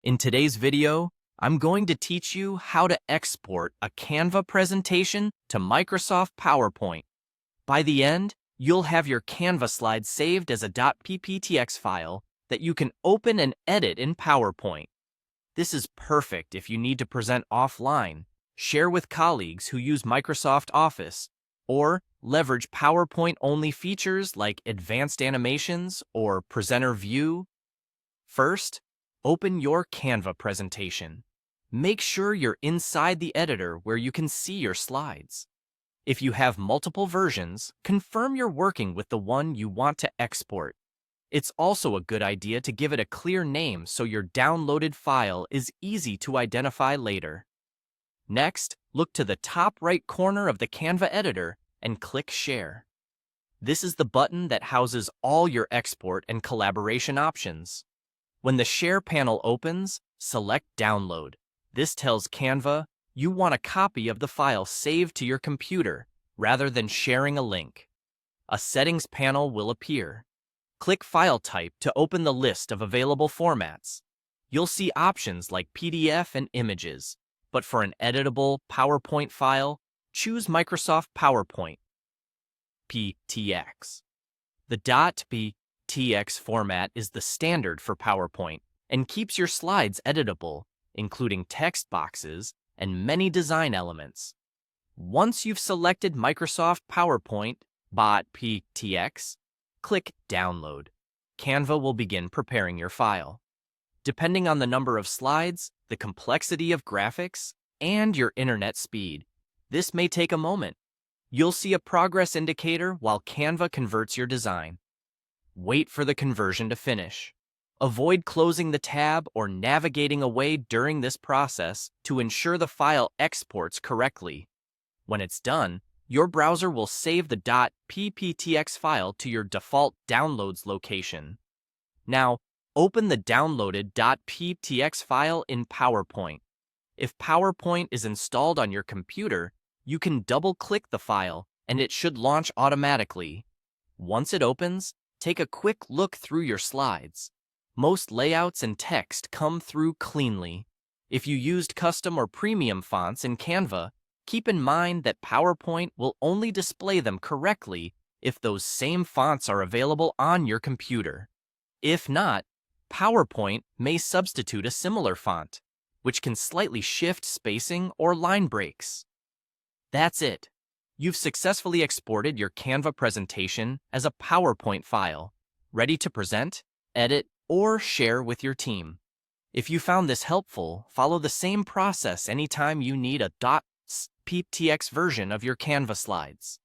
In today's video, I'm going to teach you how to export a Canva presentation to Microsoft PowerPoint. By the end, you'll have your Canva slides saved as a .pptx file that you can open and edit in PowerPoint. This is perfect if you need to present offline, share with colleagues who use Microsoft Office, or leverage PowerPoint-only features like advanced animations or presenter view. First, open your Canva presentation. Make sure you're inside the editor where you can see your slides. If you have multiple versions, confirm you're working with the one you want to export. It's also a good idea to give it a clear name so your downloaded file is easy to identify later. Next, look to the top right corner of the Canva editor and click Share. This is the button that houses all your export and collaboration options. When the Share panel opens, select Download. This tells Canva you want a copy of the file saved to your computer rather than sharing a link. A Settings panel will appear. Click File Type to open the list of available formats. You'll see options like PDF and images, but for an editable PowerPoint file, choose Microsoft PowerPoint PTX. The .ptx format is the standard for PowerPoint and keeps your slides editable, including text boxes and many design elements. Once you've selected Microsoft PowerPoint .ptx, click Download. Canva will begin preparing your file. Depending on the number of slides, the complexity of graphics, and your internet speed, this may take a moment. You'll see a progress indicator while Canva converts your design. Wait for the conversion to finish. Avoid closing the tab or navigating away during this process to ensure the file exports correctly. When it's done, your browser will save the .pptx file to your default downloads location. Now, open the downloaded .pptx file in PowerPoint. If PowerPoint is installed on your computer, you can double-click the file and it should launch automatically. Once it opens, take a quick look through your slides. Most layouts and text come through cleanly. If you used custom or premium fonts in Canva, keep in mind that PowerPoint will only display them correctly if those same fonts are available on your computer. If not, PowerPoint may substitute a similar font, which can slightly shift spacing or line breaks. That's it. You've successfully exported your Canva presentation as a PowerPoint file, ready to present, edit, or share with your team. If you found this helpful, follow the same process anytime you need a .ptx version of your Canva slides.